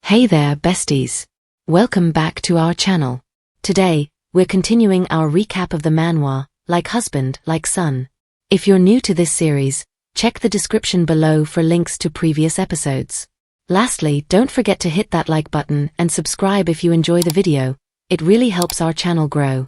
Hey there, besties. Welcome back to our channel. Today, we're continuing our recap of the manhwa, Like Husband, Like Son. If you're new to this series, check the description below for links to previous episodes. Lastly, don't forget to hit that like button and subscribe if you enjoy the video. It really helps our channel grow.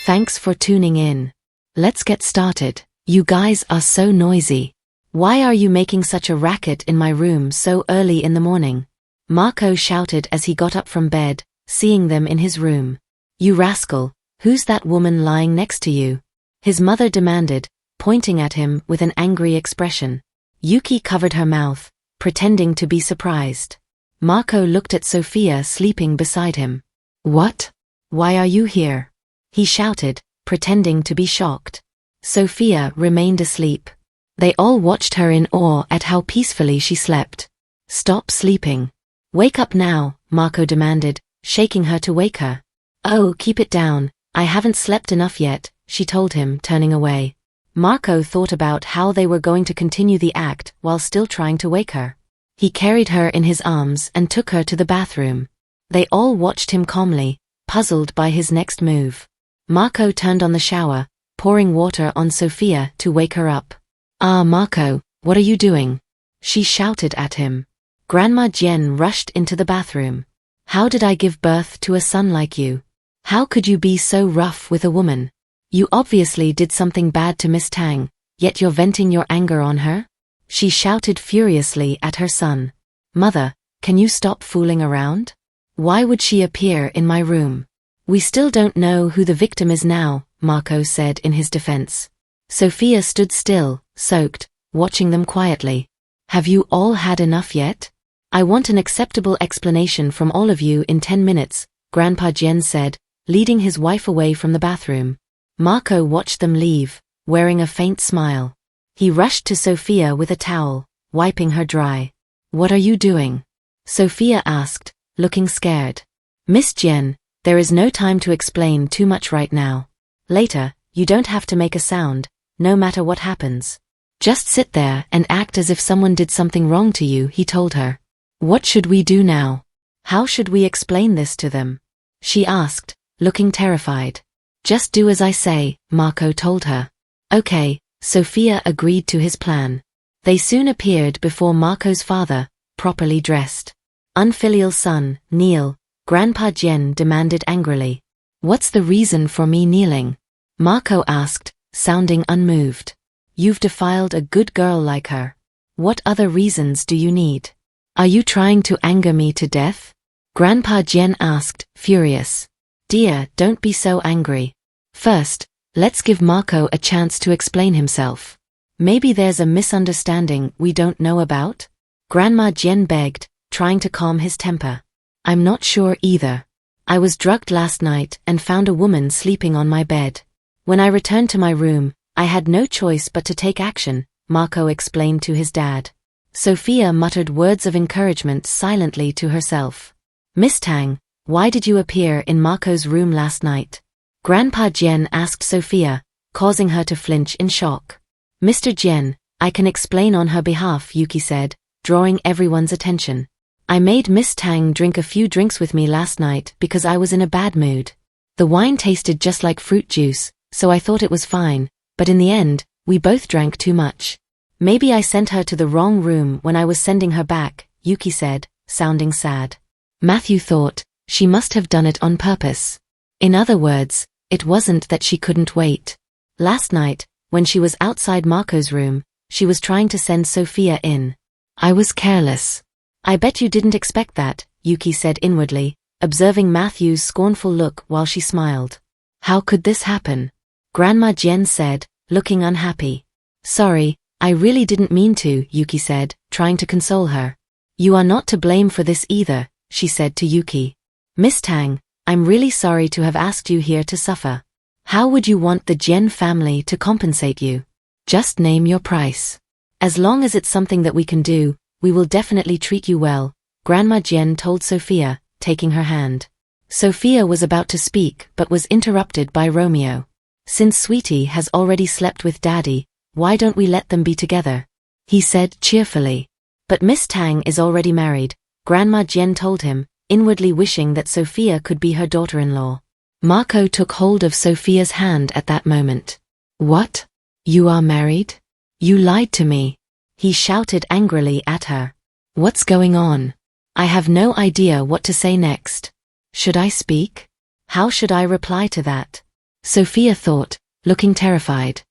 Thanks for tuning in. Let's get started. You guys are so noisy. Why are you making such a racket in my room so early in the morning? Marco shouted as he got up from bed, seeing them in his room. You rascal, who's that woman lying next to you? His mother demanded, pointing at him with an angry expression. Yuki covered her mouth, pretending to be surprised. Marco looked at Sophia sleeping beside him. What? Why are you here? He shouted, pretending to be shocked. Sophia remained asleep. They all watched her in awe at how peacefully she slept. Stop sleeping. Wake up now, Marco demanded, shaking her to wake her. Oh, keep it down, I haven't slept enough yet, she told him, turning away. Marco thought about how they were going to continue the act while still trying to wake her. He carried her in his arms and took her to the bathroom. They all watched him calmly, puzzled by his next move. Marco turned on the shower, pouring water on Sophia to wake her up. Ah, Marco, what are you doing? She shouted at him. Grandma Jen rushed into the bathroom. How did I give birth to a son like you? How could you be so rough with a woman? You obviously did something bad to Miss Tang, yet you're venting your anger on her? She shouted furiously at her son. Mother, can you stop fooling around? Why would she appear in my room? We still don't know who the victim is now, Marco said in his defense. Sophia stood still, soaked, watching them quietly. Have you all had enough yet? I want an acceptable explanation from all of you in 10 minutes, Grandpa Jen said, leading his wife away from the bathroom. Marco watched them leave, wearing a faint smile. He rushed to Sophia with a towel, wiping her dry. What are you doing? Sophia asked, looking scared. Miss Jen, there is no time to explain too much right now. Later, you don't have to make a sound, no matter what happens. Just sit there and act as if someone did something wrong to you, he told her. What should we do now? How should we explain this to them? She asked, looking terrified. Just do as I say, Marco told her. Okay, Sophia agreed to his plan. They soon appeared before Marco's father, properly dressed. Unfilial son, kneel, Grandpa Jen demanded angrily. What's the reason for me kneeling? Marco asked, sounding unmoved. You've defiled a good girl like her. What other reasons do you need? Are you trying to anger me to death? Grandpa Jen asked, furious. Dear, don't be so angry. First, let's give Marco a chance to explain himself. Maybe there's a misunderstanding we don't know about? Grandma Jen begged, trying to calm his temper. I'm not sure either. I was drugged last night and found a woman sleeping on my bed. When I returned to my room, I had no choice but to take action, Marco explained to his dad. Sophia muttered words of encouragement silently to herself. Miss Tang, why did you appear in Marco's room last night? Grandpa Jen asked Sophia, causing her to flinch in shock. Mr. Jen, I can explain on her behalf, Yuki said, drawing everyone's attention. I made Miss Tang drink a few drinks with me last night because I was in a bad mood. The wine tasted just like fruit juice, so I thought it was fine, but in the end, we both drank too much. Maybe I sent her to the wrong room when I was sending her back, Yuki said, sounding sad. Matthew thought, she must have done it on purpose. In other words, it wasn't that she couldn't wait. Last night, when she was outside Marco's room, she was trying to send Sophia in. I was careless. I bet you didn't expect that, Yuki said inwardly, observing Matthew's scornful look while she smiled. How could this happen? Grandma Jen said, looking unhappy. Sorry, I really didn't mean to, Yuki said, trying to console her. You are not to blame for this either, she said to Yuki. Miss Tang, I'm really sorry to have asked you here to suffer. How would you want the Jen family to compensate you? Just name your price. As long as it's something that we can do, we will definitely treat you well, Grandma Jen told Sophia, taking her hand. Sophia was about to speak but was interrupted by Romeo. Since Sweetie has already slept with Daddy, why don't we let them be together? He said cheerfully. But Miss Tang is already married, Grandma Jen told him, inwardly wishing that Sophia could be her daughter-in-law. Marco took hold of Sophia's hand at that moment. What? You are married? You lied to me. He shouted angrily at her. What's going on? I have no idea what to say next. Should I speak? How should I reply to that? Sophia thought, looking terrified.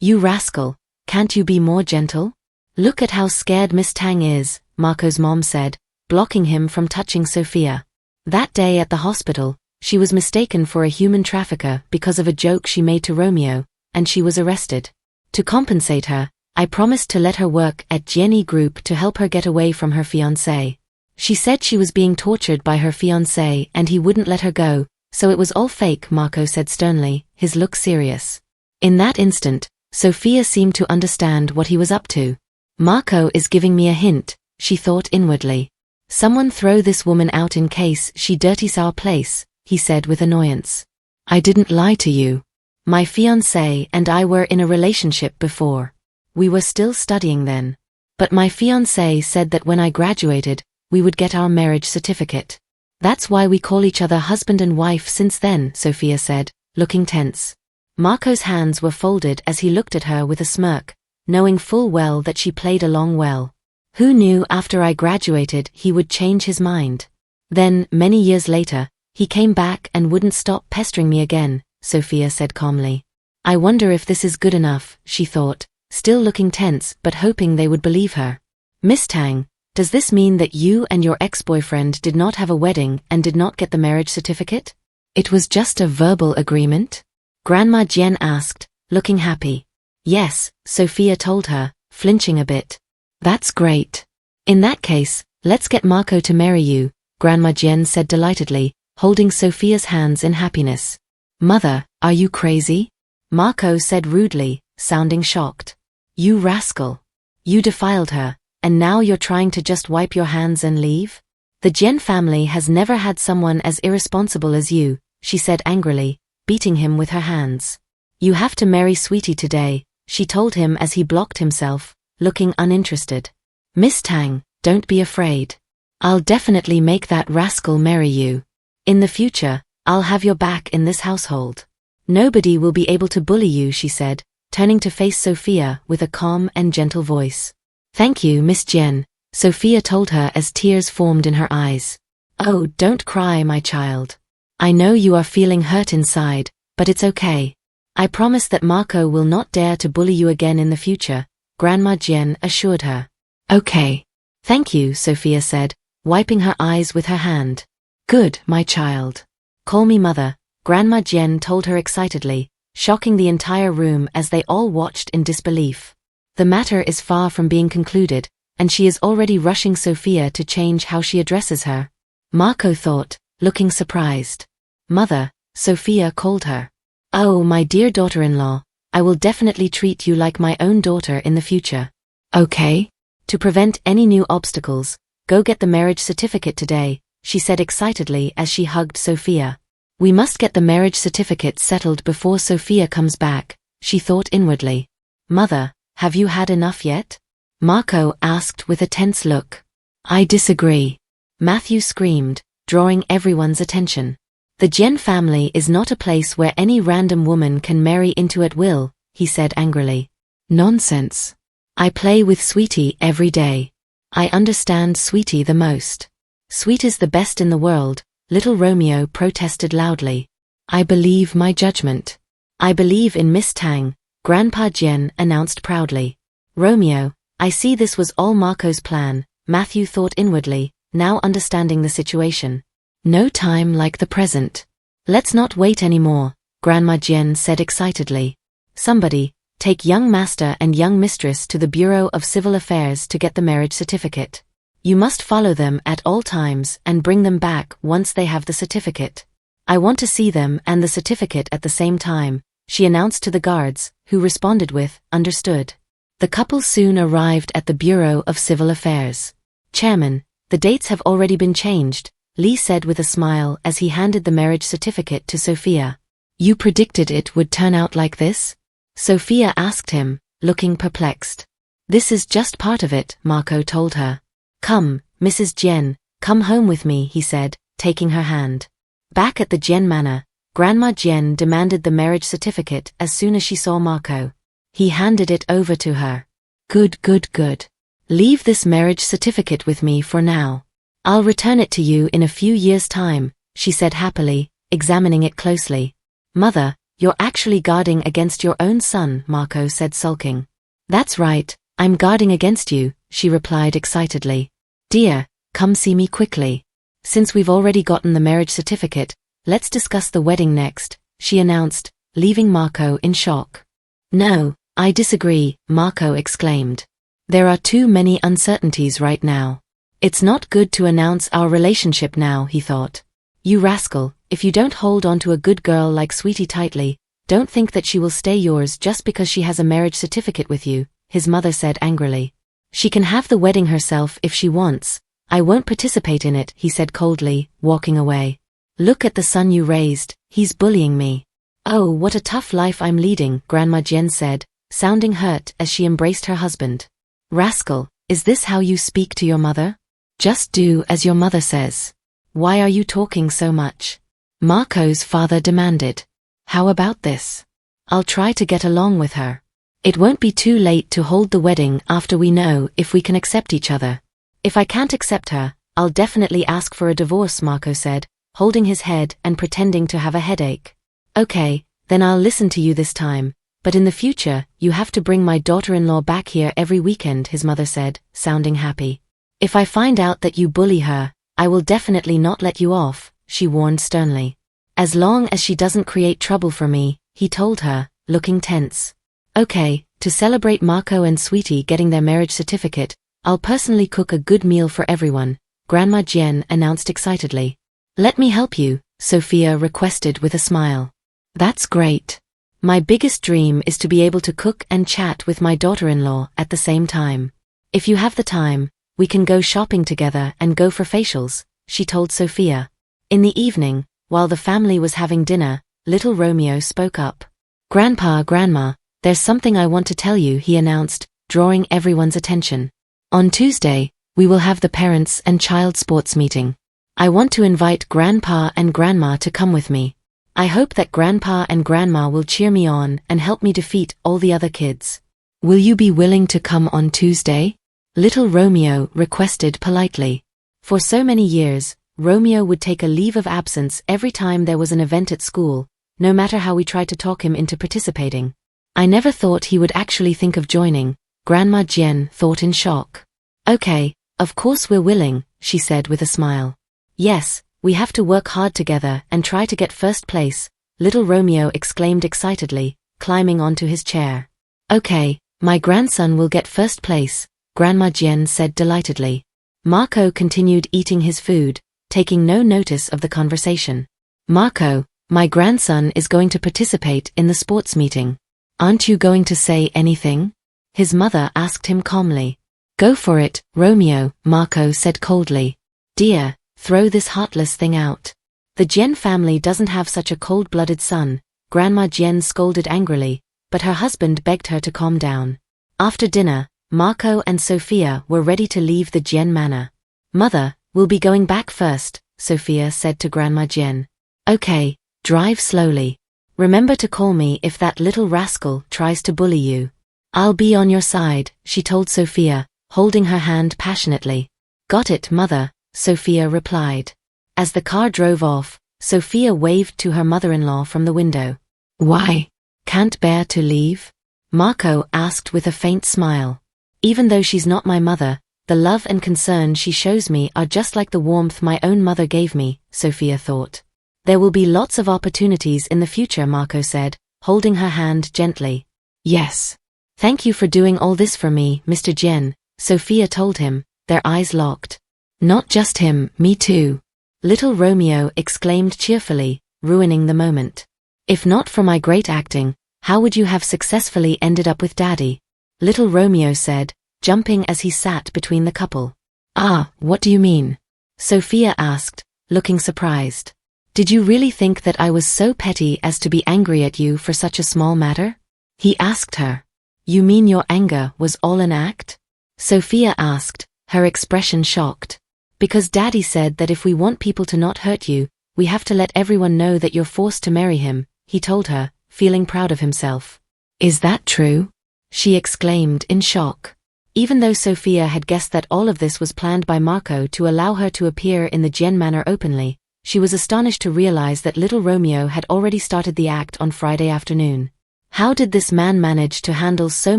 You rascal, can't you be more gentle? Look at how scared Miss Tang is, Marco's mom said, blocking him from touching Sophia. That day at the hospital, she was mistaken for a human trafficker because of a joke she made to Romeo, and she was arrested. To compensate her, I promised to let her work at Jenny Group to help her get away from her fiancé. She said she was being tortured by her fiancé and he wouldn't let her go, so it was all fake, Marco said sternly, his look serious. In that instant, Sophia seemed to understand what he was up to. Marco is giving me a hint, she thought inwardly. Someone throw this woman out in case she dirties our place, he said with annoyance. I didn't lie to you. My fiancé and I were in a relationship before. We were still studying then. But my fiancé said that when I graduated, we would get our marriage certificate. That's why we call each other husband and wife since then, Sophia said, looking tense. Marco's hands were folded as he looked at her with a smirk, knowing full well that she played along well. Who knew after I graduated he would change his mind? Then, many years later, he came back and wouldn't stop pestering me again, Sophia said calmly. I wonder if this is good enough, she thought, still looking tense but hoping they would believe her. Miss Tang, does this mean that you and your ex-boyfriend did not have a wedding and did not get the marriage certificate? It was just a verbal agreement? Grandma Jen asked, looking happy. Yes, Sophia told her, flinching a bit. That's great. In that case, let's get Marco to marry you, Grandma Jen said delightedly, holding Sophia's hands in happiness. Mother, are you crazy? Marco said rudely, sounding shocked. You rascal. You defiled her, and now you're trying to just wipe your hands and leave? The Jen family has never had someone as irresponsible as you, she said angrily, beating him with her hands. You have to marry Sweetie today, she told him as he blocked himself, looking uninterested. Miss Tang, don't be afraid. I'll definitely make that rascal marry you. In the future, I'll have your back in this household. Nobody will be able to bully you, she said, turning to face Sophia with a calm and gentle voice. Thank you, Miss Jen, Sophia told her as tears formed in her eyes. Oh, don't cry, my child. I know you are feeling hurt inside, but it's okay. I promise that Marco will not dare to bully you again in the future, Grandma Jen assured her. Okay. Thank you, Sophia said, wiping her eyes with her hand. Good, my child. Call me mother, Grandma Jen told her excitedly, shocking the entire room as they all watched in disbelief. The matter is far from being concluded, and she is already rushing Sophia to change how she addresses her. Marco thought, looking surprised. Mother, Sophia called her. Oh, my dear daughter-in-law, I will definitely treat you like my own daughter in the future. Okay? To prevent any new obstacles, go get the marriage certificate today, she said excitedly as she hugged Sophia. We must get the marriage certificate settled before Sophia comes back, she thought inwardly. Mother, have you had enough yet? Marco asked with a tense look. I disagree. Matthew screamed, drawing everyone's attention. The Jen family is not a place where any random woman can marry into at will, he said angrily. Nonsense. I play with Sweetie every day. I understand Sweetie the most. Sweetie's the best in the world, little Romeo protested loudly. I believe my judgment. I believe in Miss Tang, Grandpa Jen announced proudly. Romeo, I see this was all Marco's plan, Matthew thought inwardly, now understanding the situation. No time like the present. Let's not wait anymore, Grandma Jen said excitedly. Somebody, take young master and young mistress to the Bureau of Civil Affairs to get the marriage certificate. You must follow them at all times and bring them back once they have the certificate. I want to see them and the certificate at the same time, she announced to the guards, who responded with, understood. The couple soon arrived at the Bureau of Civil Affairs. Chairman, the dates have already been changed, Lee said with a smile as he handed the marriage certificate to Sophia. You predicted it would turn out like this? Sophia asked him, looking perplexed. This is just part of it, Marco told her. Come, Mrs. Jen, Come home with me, he said, taking her hand. Back at the Jen manor, Grandma Jen demanded the marriage certificate as soon as she saw Marco. He handed it over to her. Good. Leave this marriage certificate with me for now. I'll return it to you in a few years' time, she said happily, examining it closely. Mother, you're actually guarding against your own son, Marco said sulking. That's right, I'm guarding against you, she replied excitedly. Dear, come see me quickly. Since we've already gotten the marriage certificate, let's discuss the wedding next, she announced, leaving Marco in shock. No, I disagree, Marco exclaimed. There are too many uncertainties right now. It's not good to announce our relationship now, he thought. You rascal, if you don't hold on to a good girl like Sweetie tightly, don't think that she will stay yours just because she has a marriage certificate with you, his mother said angrily. She can have the wedding herself if she wants. I won't participate in it, he said coldly, walking away. Look at the son you raised, he's bullying me. Oh, what a tough life I'm leading, Grandma Jen said, sounding hurt as she embraced her husband. Rascal, is this how you speak to your mother? Just do as your mother says. Why are you talking so much? Marco's father demanded. How about this? I'll try to get along with her. It won't be too late to hold the wedding after we know if we can accept each other. If I can't accept her, I'll definitely ask for a divorce, Marco said, holding his head and pretending to have a headache. Okay, then I'll listen to you this time, but in the future, you have to bring my daughter-in-law back here every weekend, his mother said, sounding happy. If I find out that you bully her, I will definitely not let you off, she warned sternly. As long as she doesn't create trouble for me, he told her, looking tense. Okay, to celebrate Marco and Sweetie getting their marriage certificate, I'll personally cook a good meal for everyone, Grandma Jen announced excitedly. Let me help you, Sophia requested with a smile. That's great. My biggest dream is to be able to cook and chat with my daughter-in-law at the same time. If you have the time, we can go shopping together and go for facials, she told Sophia. In the evening, while the family was having dinner, little Romeo spoke up. Grandma, there's something I want to tell you, he announced, drawing everyone's attention. On Tuesday, we will have the parents and child sports meeting. I want to invite Grandpa and Grandma to come with me. I hope that Grandpa and Grandma will cheer me on and help me defeat all the other kids. Will you be willing to come on Tuesday? Little Romeo requested politely. For so many years, Romeo would take a leave of absence every time there was an event at school, no matter how we tried to talk him into participating. I never thought he would actually think of joining, Grandma Jen thought in shock. Okay, of course we're willing, she said with a smile. Yes, we have to work hard together and try to get first place, little Romeo exclaimed excitedly, climbing onto his chair. Okay, my grandson will get first place, Grandma Jen said delightedly. Marco continued eating his food, taking no notice of the conversation. Marco, my grandson is going to participate in the sports meeting. Aren't you going to say anything? His mother asked him calmly. Go for it, Romeo, Marco said coldly. Dear, throw this heartless thing out. The Jen family doesn't have such a cold-blooded son, Grandma Jen scolded angrily, but her husband begged her to calm down. After dinner, Marco and Sophia were ready to leave the Jen manor. Mother, we'll be going back first, Sophia said to Grandma Jen. Okay, drive slowly. Remember to call me if that little rascal tries to bully you. I'll be on your side, she told Sophia, holding her hand passionately. Got it, Mother, Sophia replied. As the car drove off, Sophia waved to her mother-in-law from the window. Why? Can't bear to leave? Marco asked with a faint smile. Even though she's not my mother, the love and concern she shows me are just like the warmth my own mother gave me, Sophia thought. There will be lots of opportunities in the future, Marco said, holding her hand gently. Yes. Thank you for doing all this for me, Mr. Jen, Sophia told him, their eyes locked. Not just him, me too. Little Romeo exclaimed cheerfully, ruining the moment. If not for my great acting, how would you have successfully ended up with Daddy? Little Romeo said, jumping as he sat between the couple. Ah, what do you mean? Sophia asked, looking surprised. Did you really think that I was so petty as to be angry at you for such a small matter? He asked her. You mean your anger was all an act? Sophia asked, her expression shocked. Because Daddy said that if we want people to not hurt you, we have to let everyone know that you're forced to marry him, he told her, feeling proud of himself. Is that true? She exclaimed in shock. Even though Sophia had guessed that all of this was planned by Marco to allow her to appear in the Jen manor openly, she was astonished to realize that little Romeo had already started the act on Friday afternoon. How did this man manage to handle so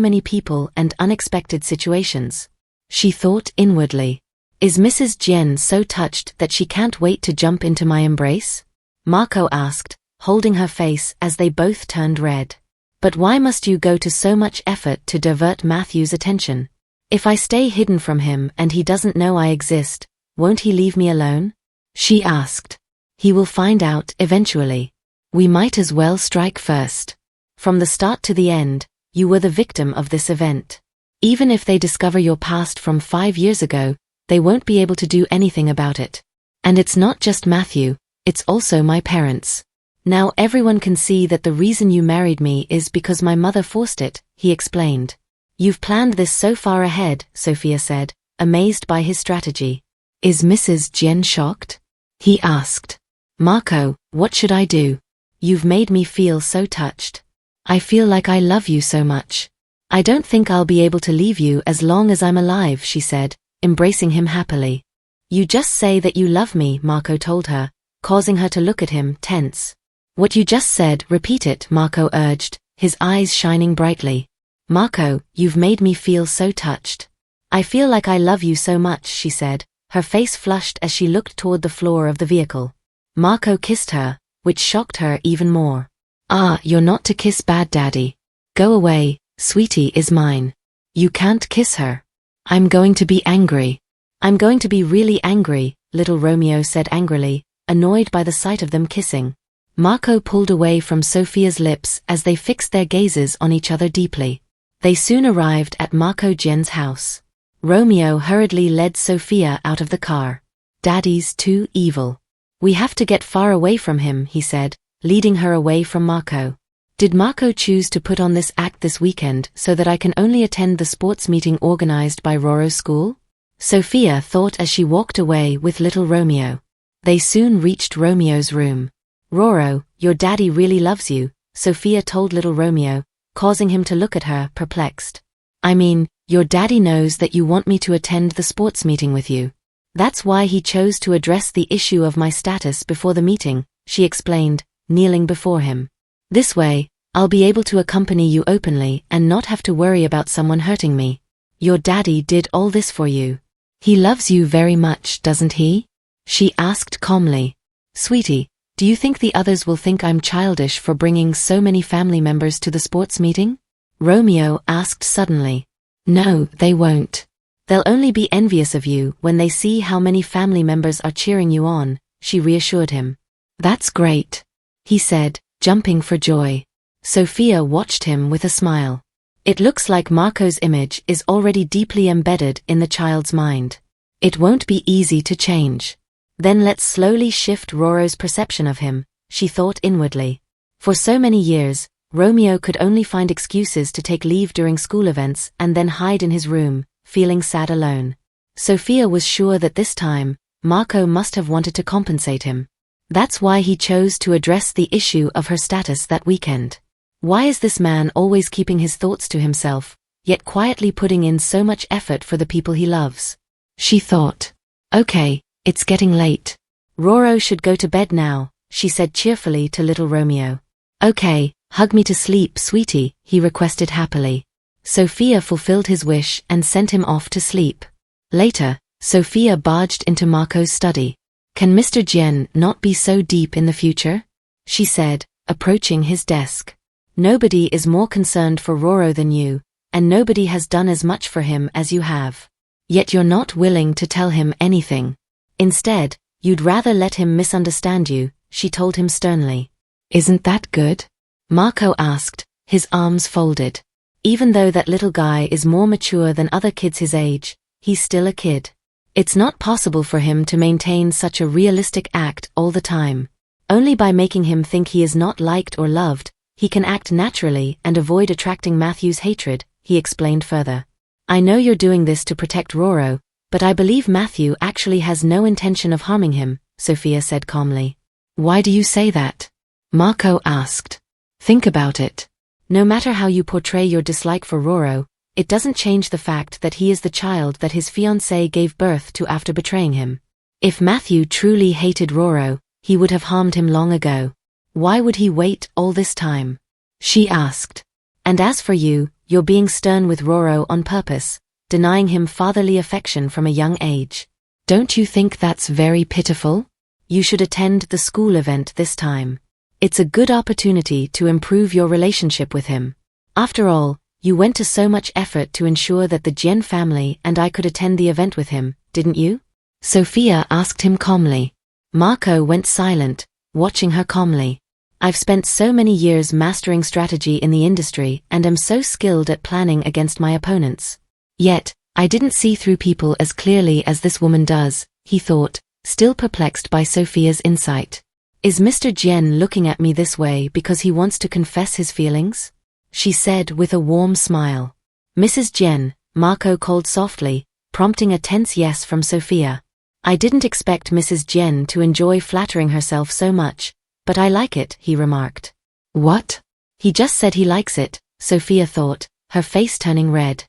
many people and unexpected situations? She thought inwardly. Is Mrs. Jen so touched that she can't wait to jump into my embrace? Marco asked, holding her face as they both turned red. But why must you go to so much effort to divert Matthew's attention? If I stay hidden from him and he doesn't know I exist, won't he leave me alone? She asked. He will find out eventually. We might as well strike first. From the start to the end, you were the victim of this event. Even if they discover your past from 5 years ago, they won't be able to do anything about it. And it's not just Matthew, it's also my parents. Now everyone can see that the reason you married me is because my mother forced it, he explained. You've planned this so far ahead, Sophia said, amazed by his strategy. Is Mrs. Jen shocked? He asked. Marco, what should I do? You've made me feel so touched. I feel like I love you so much. I don't think I'll be able to leave you as long as I'm alive, she said, embracing him happily. You just say that you love me, Marco told her, causing her to look at him tense. What you just said, repeat it, Marco urged, his eyes shining brightly. Marco, you've made me feel so touched. I feel like I love you so much, she said, her face flushed as she looked toward the floor of the vehicle. Marco kissed her, which shocked her even more. Ah, you're not to kiss Bad Daddy. Go away, sweetie is mine. You can't kiss her. I'm going to be angry. I'm going to be really angry, little Romeo said angrily, annoyed by the sight of them kissing. Marco pulled away from Sophia's lips as they fixed their gazes on each other deeply. They soon arrived at Marco Jen's house. Romeo hurriedly led Sophia out of the car. Daddy's too evil. We have to get far away from him, he said, leading her away from Marco. Did Marco choose to put on this act this weekend so that I can only attend the sports meeting organized by Roro's school? Sophia thought as she walked away with little Romeo. They soon reached Romeo's room. Roro, your daddy really loves you, Sophia told little Romeo, causing him to look at her, perplexed. I mean, your daddy knows that you want me to attend the sports meeting with you. That's why he chose to address the issue of my status before the meeting, she explained, kneeling before him. This way, I'll be able to accompany you openly and not have to worry about someone hurting me. Your daddy did all this for you. He loves you very much, doesn't he? She asked calmly. Sweetie, do you think the others will think I'm childish for bringing so many family members to the sports meeting? Romeo asked suddenly. No, they won't. They'll only be envious of you when they see how many family members are cheering you on, she reassured him. That's great, he said, jumping for joy. Sophia watched him with a smile. It looks like Marco's image is already deeply embedded in the child's mind. It won't be easy to change. Then let's slowly shift Roro's perception of him, she thought inwardly. For so many years, Romeo could only find excuses to take leave during school events and then hide in his room, feeling sad alone. Sophia was sure that this time, Marco must have wanted to compensate him. That's why he chose to address the issue of her status that weekend. Why is this man always keeping his thoughts to himself, yet quietly putting in so much effort for the people he loves? She thought. Okay, it's getting late. Roro should go to bed now, she said cheerfully to little Romeo. Okay, hug me to sleep, sweetie, he requested happily. Sophia fulfilled his wish and sent him off to sleep. Later, Sophia barged into Marco's study. Can Mr. Jen not be so deep in the future? She said, approaching his desk. Nobody is more concerned for Roro than you, and nobody has done as much for him as you have. Yet you're not willing to tell him anything. Instead, you'd rather let him misunderstand you, she told him sternly. Isn't that good? Marco asked, his arms folded. Even though that little guy is more mature than other kids his age, he's still a kid. It's not possible for him to maintain such a realistic act all the time. Only by making him think he is not liked or loved, he can act naturally and avoid attracting Matthew's hatred, he explained further. I know you're doing this to protect Roro, But I believe Matthew actually has no intention of harming him, Sophia said calmly. Why do you say that? Marco asked. Think about it. No matter how you portray your dislike for Roro, it doesn't change the fact that he is the child that his fiancée gave birth to after betraying him. If Matthew truly hated Roro, he would have harmed him long ago. Why would he wait all this time? She asked. And as for you, you're being stern with Roro on purpose, denying him fatherly affection from a young age. Don't you think that's very pitiful? You should attend the school event this time. It's a good opportunity to improve your relationship with him. After all, you went to so much effort to ensure that the Jen family and I could attend the event with him, didn't you? Sophia asked him calmly. Marco went silent, watching her calmly. I've spent so many years mastering strategy in the industry and am so skilled at planning against my opponents. Yet, I didn't see through people as clearly as this woman does, he thought, still perplexed by Sophia's insight. Is Mr. Jen looking at me this way because he wants to confess his feelings? She said with a warm smile. Mrs. Jen, Marco called softly, prompting a tense yes from Sophia. I didn't expect Mrs. Jen to enjoy flattering herself so much, but I like it, he remarked. What? He just said he likes it, Sophia thought, her face turning red.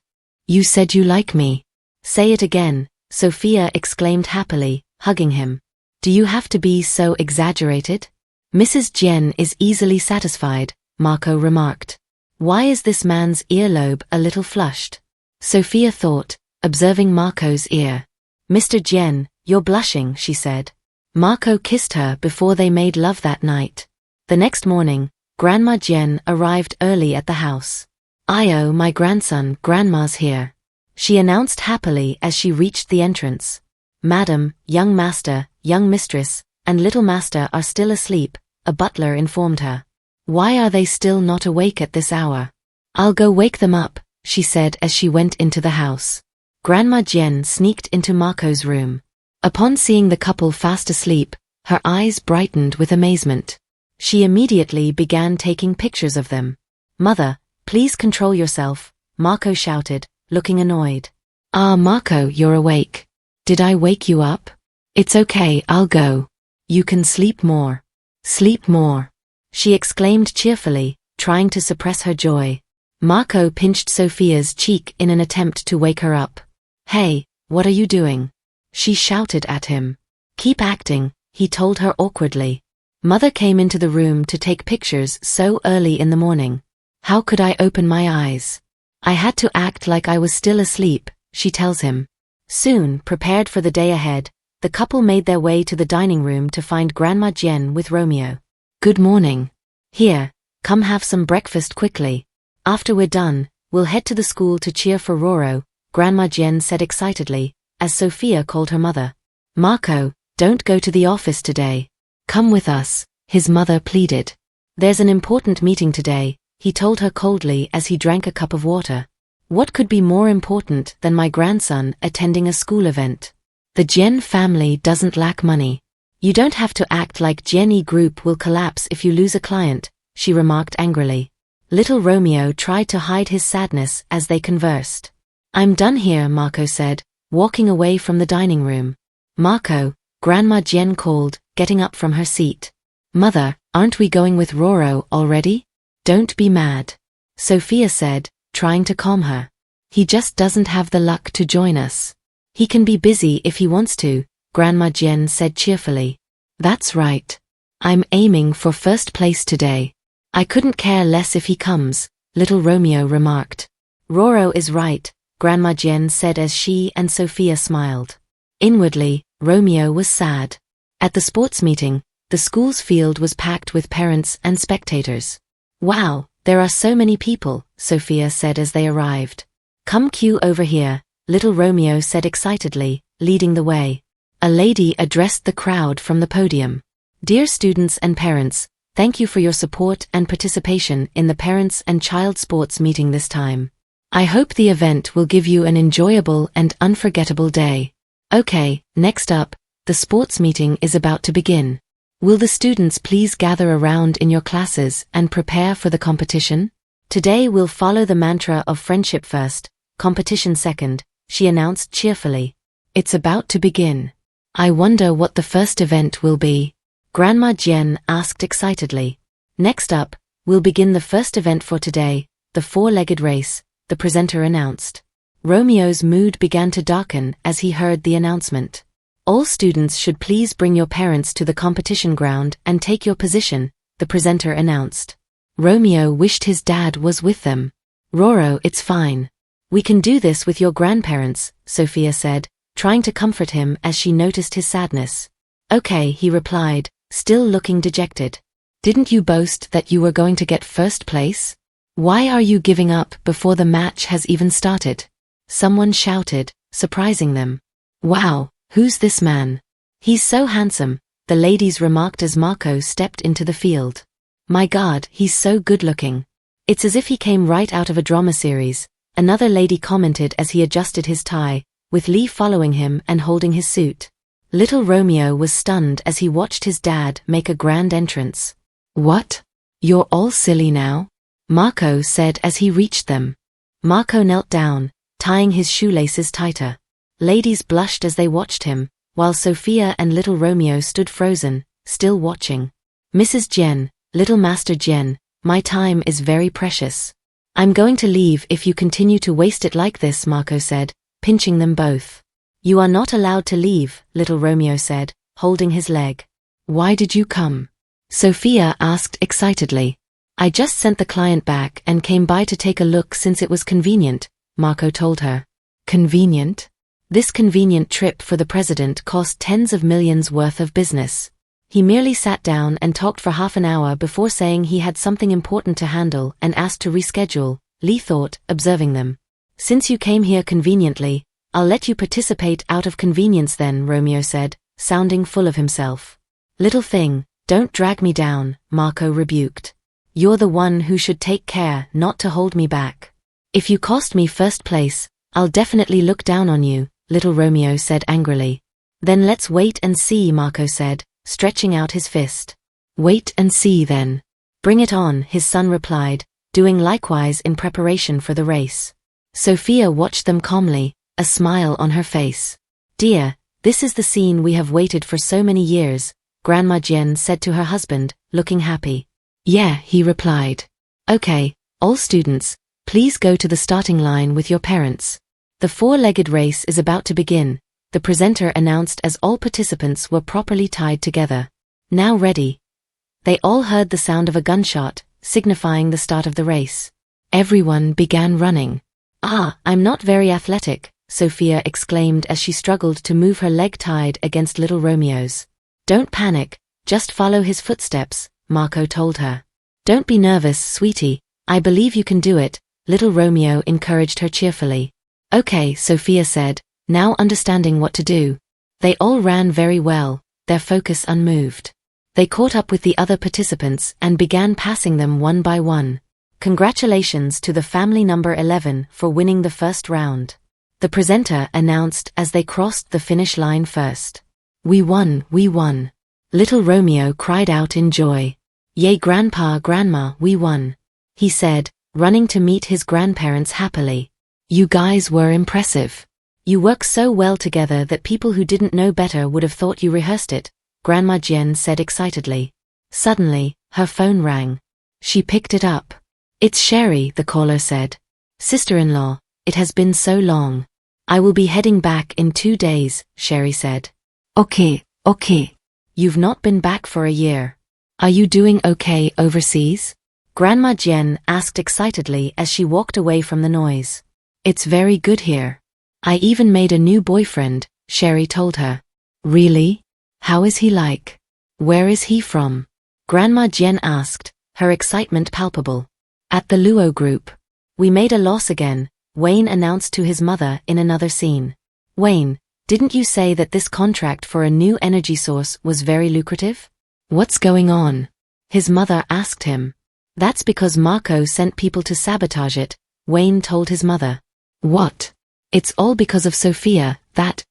You said you like me. Say it again, Sophia exclaimed happily, hugging him. Do you have to be so exaggerated? Mrs. Jen is easily satisfied, Marco remarked. Why is this man's earlobe a little flushed? Sophia thought, observing Marco's ear. Mr. Jen, you're blushing, she said. Marco kissed her before they made love that night. The next morning, Grandma Jen arrived early at the house. Io, my grandson, Grandma's here. She announced happily as she reached the entrance. Madam, young master, young mistress, and little master are still asleep, a butler informed her. Why are they still not awake at this hour? I'll go wake them up, she said as she went into the house. Grandma Jen sneaked into Marco's room. Upon seeing the couple fast asleep, her eyes brightened with amazement. She immediately began taking pictures of them. Mother, please control yourself, Marco shouted, looking annoyed. Ah, Marco, you're awake. Did I wake you up? It's okay, I'll go. You can sleep more. Sleep more. She exclaimed cheerfully, trying to suppress her joy. Marco pinched Sophia's cheek in an attempt to wake her up. Hey, what are you doing? She shouted at him. Keep acting, he told her awkwardly. Mother came into the room to take pictures so early in the morning. How could I open my eyes? I had to act like I was still asleep, she tells him. Soon, prepared for the day ahead, the couple made their way to the dining room to find Grandma Jen with Romeo. Good morning. Here, come have some breakfast quickly. After we're done, we'll head to the school to cheer for Roro, Grandma Jen said excitedly, as Sophia called her mother. Marco, don't go to the office today. Come with us, his mother pleaded. There's an important meeting today, he told her coldly as he drank a cup of water. What could be more important than my grandson attending a school event? The Jen family doesn't lack money. You don't have to act like Jenny Group will collapse if you lose a client, she remarked angrily. Little Romeo tried to hide his sadness as they conversed. I'm done here, Marco said, walking away from the dining room. Marco, Grandma Jen called, getting up from her seat. Mother, aren't we going with Roro already? Don't be mad. Sophia said, trying to calm her. He just doesn't have the luck to join us. He can be busy if he wants to, Grandma Jen said cheerfully. That's right. I'm aiming for first place today. I couldn't care less if he comes, little Romeo remarked. Roro is right, Grandma Jen said as she and Sophia smiled. Inwardly, Romeo was sad. At the sports meeting, the school's field was packed with parents and spectators. Wow, there are so many people, Sophia said as they arrived. Come queue over here, little Romeo said excitedly, leading the way. A lady addressed the crowd from the podium. Dear students and parents, thank you for your support and participation in the Parents and Child Sports meeting this time. I hope the event will give you an enjoyable and unforgettable day. Okay, next up, the sports meeting is about to begin. Will the students please gather around in your classes and prepare for the competition? Today we'll follow the mantra of friendship first, competition second, she announced cheerfully. It's about to begin. I wonder what the first event will be. Grandma Jen asked excitedly. Next up, we'll begin the first event for today, the four-legged race, the presenter announced. Romeo's mood began to darken as he heard the announcement. All students should please bring your parents to the competition ground and take your position, the presenter announced. Romeo wished his dad was with them. Roro, it's fine. We can do this with your grandparents, Sophia said, trying to comfort him as she noticed his sadness. Okay, he replied, still looking dejected. Didn't you boast that you were going to get first place? Why are you giving up before the match has even started? Someone shouted, surprising them. Wow, who's this man? He's so handsome, the ladies remarked as Marco stepped into the field. My God, he's so good-looking. It's as if he came right out of a drama series, another lady commented as he adjusted his tie, with Lee following him and holding his suit. Little Romeo was stunned as he watched his dad make a grand entrance. What? You're all silly now? Marco said as he reached them. Marco knelt down, tying his shoelaces tighter. Ladies blushed as they watched him, while Sophia and little Romeo stood frozen, still watching. Mrs. Jen, little Master Jen, my time is very precious. I'm going to leave if you continue to waste it like this, Marco said, pinching them both. You are not allowed to leave, little Romeo said, holding his leg. Why did you come? Sophia asked excitedly. I just sent the client back and came by to take a look since it was convenient, Marco told her. Convenient? This convenient trip for the president cost tens of millions worth of business. He merely sat down and talked for half an hour before saying he had something important to handle and asked to reschedule, Lee thought, observing them. Since you came here conveniently, I'll let you participate out of convenience then, Romeo said, sounding full of himself. Little thing, don't drag me down, Marco rebuked. You're the one who should take care not to hold me back. If you cost me first place, I'll definitely look down on you, little Romeo said angrily. Then let's wait and see, Marco said, stretching out his fist. Wait and see then. Bring it on, his son replied, doing likewise in preparation for the race. Sophia watched them calmly, a smile on her face. Dear, this is the scene we have waited for so many years, Grandma Jen said to her husband, looking happy. Yeah, he replied. Okay, all students, please go to the starting line with your parents. The four-legged race is about to begin, the presenter announced as all participants were properly tied together. Now ready. They all heard the sound of a gunshot, signifying the start of the race. Everyone began running. Ah, I'm not very athletic, Sophia exclaimed as she struggled to move her leg tied against little Romeo's. Don't panic, just follow his footsteps, Marco told her. Don't be nervous, sweetie, I believe you can do it, little Romeo encouraged her cheerfully. Okay, Sophia said, now understanding what to do. They all ran very well, their focus unmoved. They caught up with the other participants and began passing them one by one. Congratulations to the family number 11 for winning the first round. The presenter announced as they crossed the finish line first. We won, we won. Little Romeo cried out in joy. Yay, Grandpa, Grandma, we won, he said, running to meet his grandparents happily. You guys were impressive. You work so well together that people who didn't know better would have thought you rehearsed it, Grandma Jen said excitedly. Suddenly, her phone rang. She picked it up. It's Sherry, the caller said. Sister-in-law, it has been so long. I will be heading back in 2 days, Sherry said. Okay. You've not been back for a year. Are you doing okay overseas? Grandma Jen asked excitedly as she walked away from the noise. It's very good here. I even made a new boyfriend, Sherry told her. Really? How is he like? Where is he from? Grandma Jen asked, her excitement palpable. At the Luo group. We made a loss again, Wayne announced to his mother in another scene. Wayne, didn't you say that this contract for a new energy source was very lucrative? What's going on? His mother asked him. That's because Marco sent people to sabotage it, Wayne told his mother. What? It's all because of Sophia, that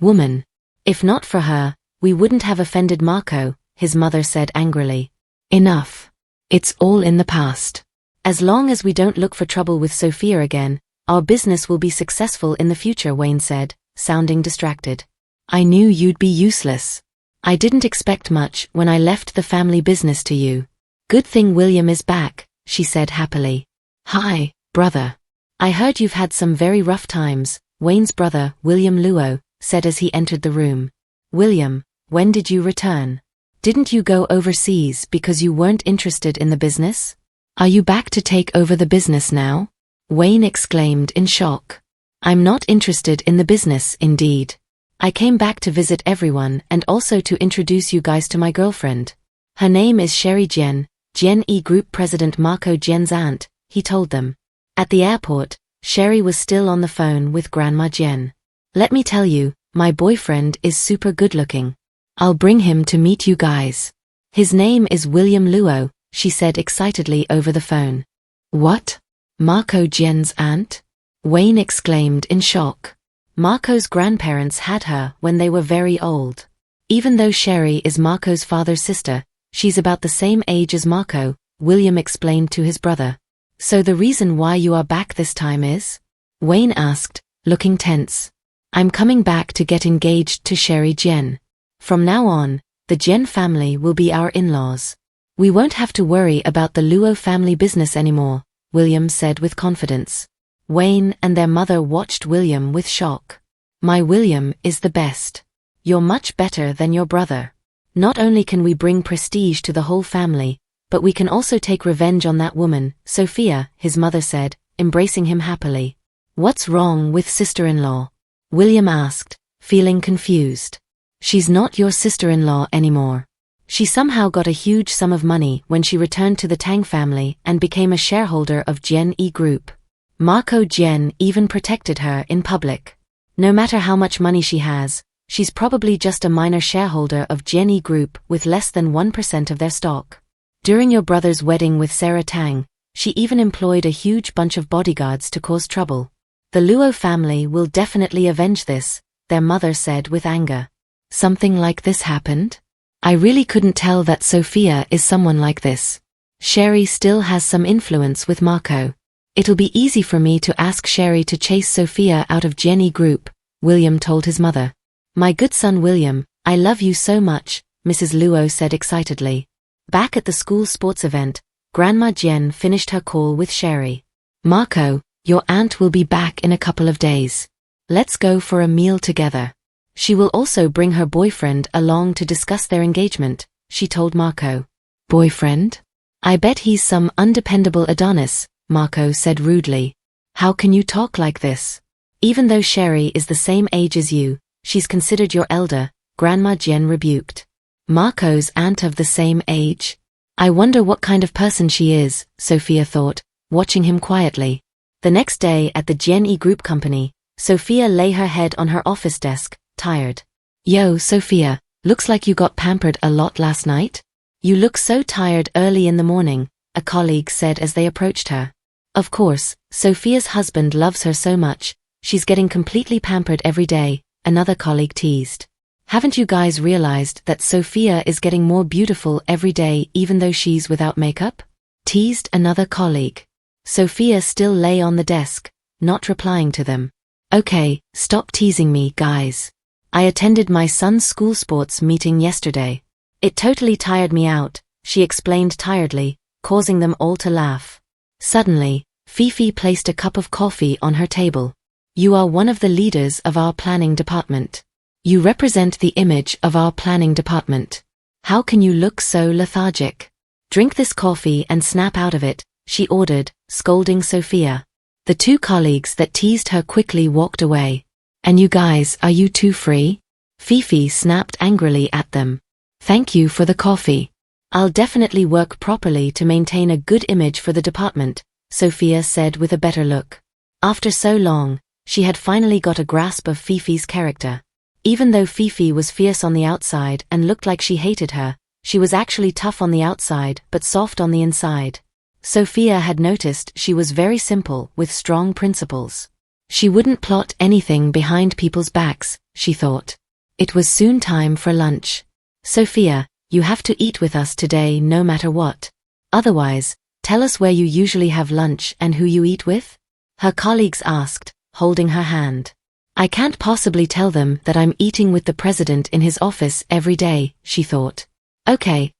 woman. If not for her, we wouldn't have offended Marco, his mother said angrily. Enough. It's all in the past. As long as we don't look for trouble with Sophia again, our business will be successful in the future, Wayne said, sounding distracted. I knew you'd be useless. I didn't expect much when I left the family business to you. Good thing William is back, she said happily. Hi, brother. I heard you've had some very rough times, Wayne's brother, William Luo, said as he entered the room. William, when did you return? Didn't you go overseas because you weren't interested in the business? Are you back to take over the business now? Wayne exclaimed in shock. I'm not interested in the business, indeed. I came back to visit everyone and also to introduce you guys to my girlfriend. Her name is Sherry Jian, Jian E Group President Marco Jian's aunt, he told them. At the airport, Sherry was still on the phone with Grandma Jian. Let me tell you, my boyfriend is super good looking. I'll bring him to meet you guys. His name is William Luo, she said excitedly over the phone. What? Marco Jian's aunt? Wayne exclaimed in shock. Marco's grandparents had her when they were very old. Even though Sherry is Marco's father's sister, she's about the same age as Marco, William explained to his brother. So the reason why you are back this time is? Wayne asked, looking tense. I'm coming back to get engaged to Sherry Jian. From now on, the Jian family will be our in-laws. We won't have to worry about the Luo family business anymore, William said with confidence. Wayne and their mother watched William with shock. My William is the best. You're much better than your brother. Not only can we bring prestige to the whole family, but we can also take revenge on that woman, Sophia, his mother said, embracing him happily. What's wrong with sister-in-law? William asked, feeling confused. She's not your sister-in-law anymore. She somehow got a huge sum of money when she returned to the Tang family and became a shareholder of Jian E Group. Marco Jian even protected her in public. No matter how much money she has, she's probably just a minor shareholder of Jian E Group with less than 1% of their stock. During your brother's wedding with Sarah Tang, she even employed a huge bunch of bodyguards to cause trouble. The Luo family will definitely avenge this, their mother said with anger. Something like this happened? I really couldn't tell that Sophia is someone like this. Sherry still has some influence with Marco. It'll be easy for me to ask Sherry to chase Sophia out of Jian E Group, William told his mother. My good son William, I love you so much, Mrs. Luo said excitedly. Back at the school sports event, Grandma Jian finished her call with Sherry. Marco, your aunt will be back in a couple of days. Let's go for a meal together. She will also bring her boyfriend along to discuss their engagement, she told Marco. Boyfriend? I bet he's some undependable Adonis, Marco said rudely. How can you talk like this? Even though Sherry is the same age as you, she's considered your elder, Grandma Jian rebuked. Marco's aunt of the same age? I wonder what kind of person she is, Sophia thought, watching him quietly. The next day at the Jian E Group company, Sophia lay her head on her office desk, tired. Yo, Sophia, looks like you got pampered a lot last night? You look so tired early in the morning, a colleague said as they approached her. Of course, Sophia's husband loves her so much, she's getting completely pampered every day, another colleague teased. Haven't you guys realized that Sophia is getting more beautiful every day even though she's without makeup? Teased another colleague. Sophia still lay on the desk, not replying to them. Okay, stop teasing me, guys. I attended my son's school sports meeting yesterday. It totally tired me out, she explained tiredly, causing them all to laugh. Suddenly, Fifi placed a cup of coffee on her table. You are one of the leaders of our planning department. You represent the image of our planning department. How can you look so lethargic? Drink this coffee and snap out of it, she ordered, scolding Sophia. The two colleagues that teased her quickly walked away. And you guys, are you two free? Fifi snapped angrily at them. Thank you for the coffee. I'll definitely work properly to maintain a good image for the department, Sophia said with a better look. After so long, she had finally got a grasp of Fifi's character. Even though Fifi was fierce on the outside and looked like she hated her, she was actually tough on the outside but soft on the inside. Sophia had noticed she was very simple with strong principles. She wouldn't plot anything behind people's backs, she thought. It was soon time for lunch. Sophia, you have to eat with us today no matter what. Otherwise, tell us where you usually have lunch and who you eat with? Her colleagues asked, holding her hand. I can't possibly tell them that I'm eating with the president in his office every day, she thought. Okay,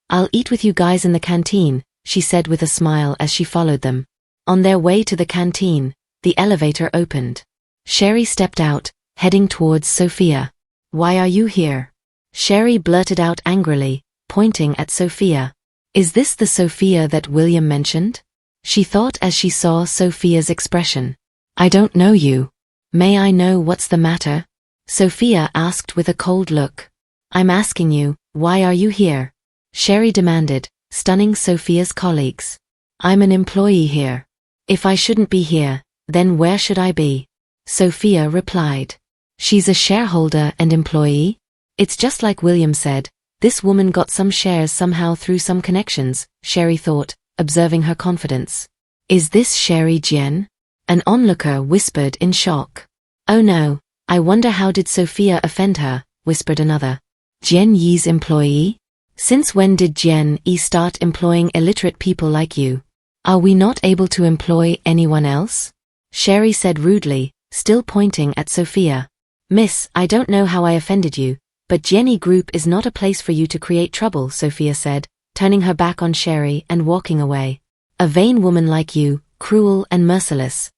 I'll eat with you guys in the canteen, she said with a smile as she followed them. On their way to the canteen, the elevator opened. Sherry stepped out, heading towards Sophia. Why are you here? Sherry blurted out angrily, pointing at Sophia. Is this the Sophia that William mentioned? She thought as she saw Sophia's expression. I don't know you. May I know what's the matter? Sophia asked with a cold look. I'm asking you, why are you here? Sherry demanded, stunning Sophia's colleagues. I'm an employee here. If I shouldn't be here, then where should I be? Sophia replied. She's a shareholder and employee? It's just like William said, this woman got some shares somehow through some connections, Sherry thought, observing her confidence. Is this Sherry Jian? An onlooker whispered in shock. Oh no, I wonder how did Sophia offend her, whispered another. Jian Yi's employee? Since when did Jian Yi start employing illiterate people like you? Are we not able to employ anyone else? Sherry said rudely, still pointing at Sophia. Miss, I don't know how I offended you, but Jian Yi Group is not a place for you to create trouble, Sophia said, turning her back on Sherry and walking away. A vain woman like you, cruel and merciless.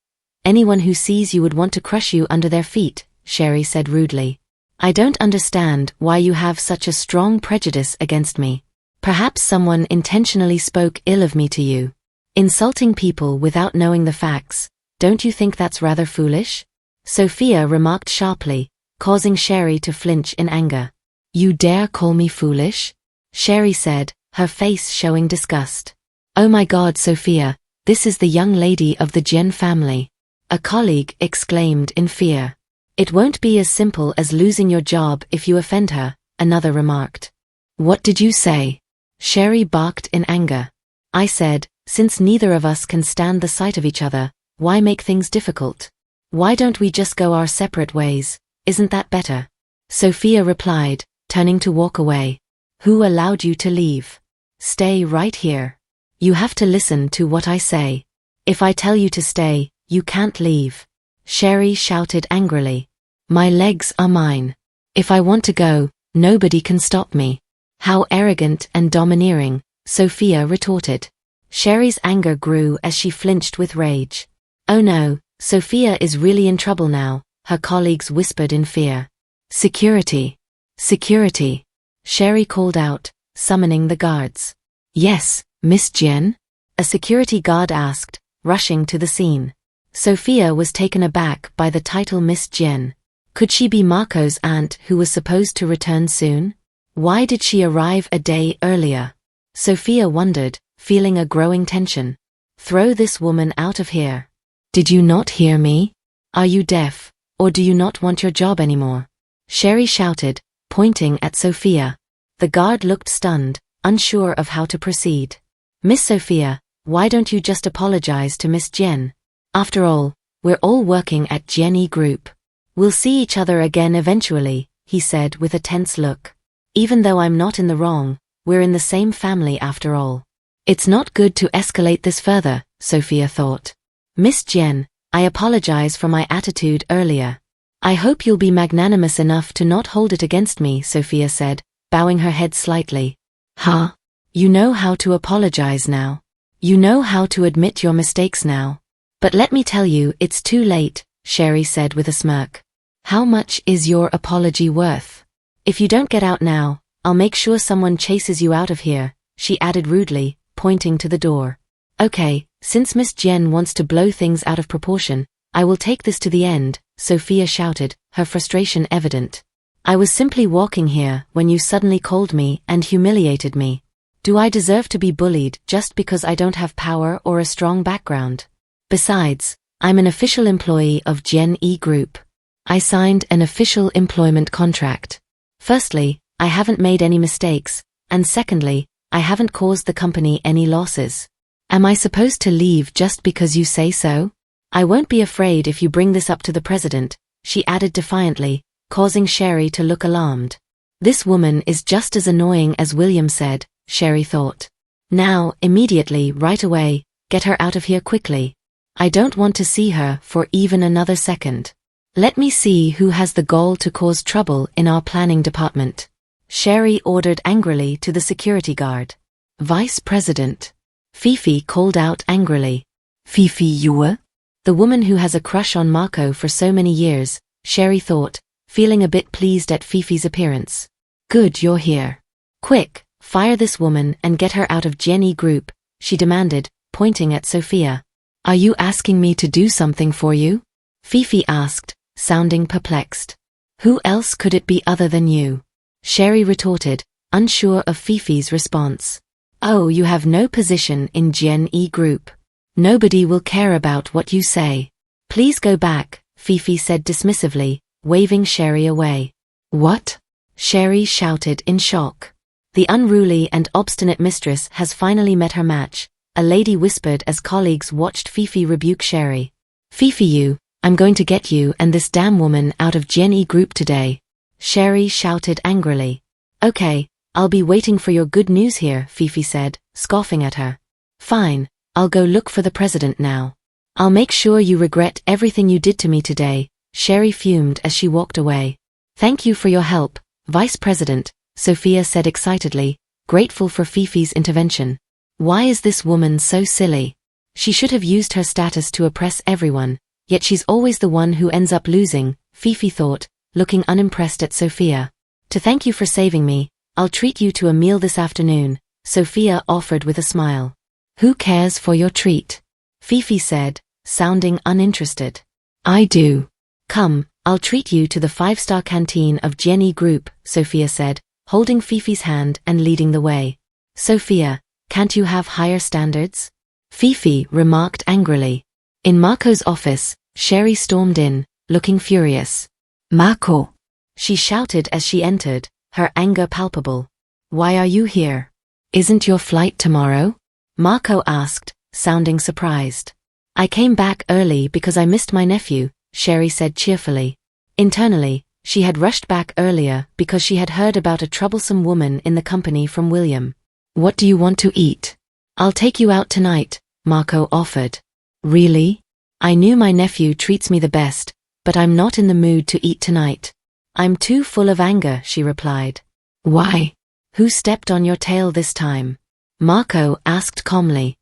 Anyone who sees you would want to crush you under their feet, Sherry said rudely. I don't understand why you have such a strong prejudice against me. Perhaps someone intentionally spoke ill of me to you. Insulting people without knowing the facts, don't you think that's rather foolish? Sophia remarked sharply, causing Sherry to flinch in anger. You dare call me foolish? Sherry said, her face showing disgust. Oh my God, Sophia, this is the young lady of the Jian family. A colleague exclaimed in fear. It won't be as simple as losing your job if you offend her, another remarked. What did you say? Sherry barked in anger. I said, since neither of us can stand the sight of each other, why make things difficult? Why don't we just go our separate ways, isn't that better? Sophia replied, turning to walk away. Who allowed you to leave? Stay right here. You have to listen to what I say. If I tell you to stay, you can't leave. Sherry shouted angrily. My legs are mine. If I want to go, nobody can stop me. How arrogant and domineering, Sophia retorted. Sherry's anger grew as she flinched with rage. Oh no, Sophia is really in trouble now, her colleagues whispered in fear. Security. Security. Sherry called out, summoning the guards. Yes, Miss Jian? A security guard asked, rushing to the scene. Sophia was taken aback by the title Miss Jian. Could she be Marco's aunt who was supposed to return soon? Why did she arrive a day earlier? Sophia wondered, feeling a growing tension. Throw this woman out of here. Did you not hear me? Are you deaf, or do you not want your job anymore? Sherry shouted, pointing at Sophia. The guard looked stunned, unsure of how to proceed. Miss Sophia, why don't you just apologize to Miss Jian? After all, we're all working at Jian Yi Group. We'll see each other again eventually, he said with a tense look. Even though I'm not in the wrong, we're in the same family after all. It's not good to escalate this further, Sophia thought. Miss Jian, I apologize for my attitude earlier. I hope you'll be magnanimous enough to not hold it against me, Sophia said, bowing her head slightly. Huh? You know how to apologize now. You know how to admit your mistakes now. But let me tell you, it's too late, Sherry said with a smirk. How much is your apology worth? If you don't get out now, I'll make sure someone chases you out of here, she added rudely, pointing to the door. Okay, since Miss Jian wants to blow things out of proportion, I will take this to the end, Sophia shouted, her frustration evident. I was simply walking here when you suddenly called me and humiliated me. Do I deserve to be bullied just because I don't have power or a strong background? Besides, I'm an official employee of Jian Yi Group. I signed an official employment contract. Firstly, I haven't made any mistakes, and secondly, I haven't caused the company any losses. Am I supposed to leave just because you say so? I won't be afraid if you bring this up to the president, she added defiantly, causing Sherry to look alarmed. This woman is just as annoying as William said, Sherry thought. Now, immediately, right away, get her out of here quickly. I don't want to see her for even another second. Let me see who has the gall to cause trouble in our planning department, Sherry ordered angrily to the security guard. Vice President. Fifi called out angrily. Fifi Yue? The woman who has a crush on Marco for so many years, Sherry thought, feeling a bit pleased at Fifi's appearance. Good, you're here. Quick, fire this woman and get her out of Jenny Group, she demanded, pointing at Sophia. Are you asking me to do something for you? Fifi asked, sounding perplexed. Who else could it be other than you? Sherry retorted, unsure of Fifi's response. Oh, you have no position in Jenny Group. Nobody will care about what you say. Please go back, Fifi said dismissively, waving Sherry away. What? Sherry shouted in shock. The unruly and obstinate mistress has finally met her match, a lady whispered as colleagues watched Fifi rebuke Sherry. Fifi, I'm going to get you and this damn woman out of Jenny Group today, Sherry shouted angrily. Okay, I'll be waiting for your good news here, Fifi said, scoffing at her. Fine, I'll go look for the president now. I'll make sure you regret everything you did to me today, Sherry fumed as she walked away. Thank you for your help, Vice President, Sophia said excitedly, grateful for Fifi's intervention. Why is this woman so silly? She should have used her status to oppress everyone, yet she's always the one who ends up losing, Fifi thought, looking unimpressed at Sophia. To thank you for saving me, I'll treat you to a meal this afternoon, Sophia offered with a smile. Who cares for your treat? Fifi said, sounding uninterested. I do. Come, I'll treat you to the 5-star canteen of Jenny Group, Sophia said, holding Fifi's hand and leading the way. Sophia, can't you have higher standards? Fifi remarked angrily. In Marco's office, Sherry stormed in, looking furious. Marco! She shouted as she entered, her anger palpable. Why are you here? Isn't your flight tomorrow? Marco asked, sounding surprised. I came back early because I missed my nephew, Sherry said cheerfully. Internally, she had rushed back earlier because she had heard about a troublesome woman in the company from William. What do you want to eat? I'll take you out tonight, Marco offered. Really? I knew my nephew treats me the best, but I'm not in the mood to eat tonight. I'm too full of anger, she replied. Why? Who stepped on your tail this time? Marco asked calmly.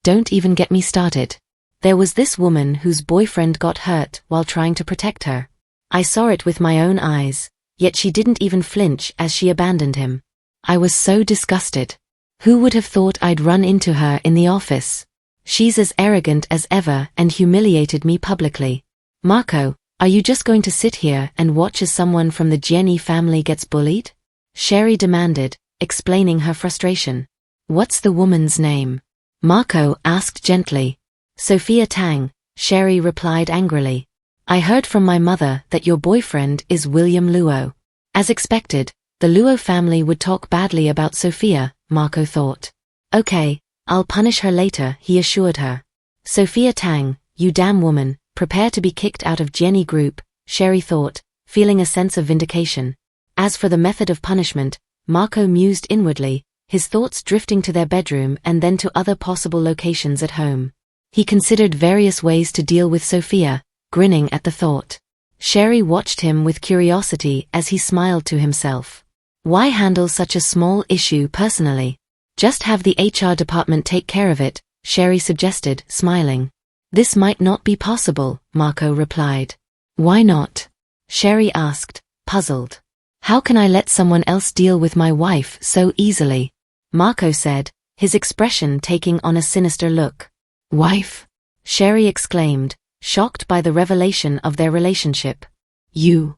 Don't even get me started. There was this woman whose boyfriend got hurt while trying to protect her. I saw it with my own eyes, yet she didn't even flinch as she abandoned him. I was so disgusted. Who would have thought I'd run into her in the office? She's as arrogant as ever and humiliated me publicly. Marco, are you just going to sit here and watch as someone from the Jenny family gets bullied? Sherry demanded, explaining her frustration. What's the woman's name? Marco asked gently. Sophia Tang, Sherry replied angrily. I heard from my mother that your boyfriend is William Luo. As expected, the Luo family would talk badly about Sophia, Marco thought. Okay, I'll punish her later, he assured her. Sophia Tang, you damn woman, prepare to be kicked out of Jenny Group, Sherry thought, feeling a sense of vindication. As for the method of punishment, Marco mused inwardly, his thoughts drifting to their bedroom and then to other possible locations at home. He considered various ways to deal with Sophia, grinning at the thought. Sherry watched him with curiosity as he smiled to himself. Why handle such a small issue personally? Just have the HR department take care of it, Sherry suggested, smiling. This might not be possible, Marco replied. Why not? Sherry asked, puzzled. How can I let someone else deal with my wife so easily? Marco said, his expression taking on a sinister look. Wife? Sherry exclaimed, shocked by the revelation of their relationship. You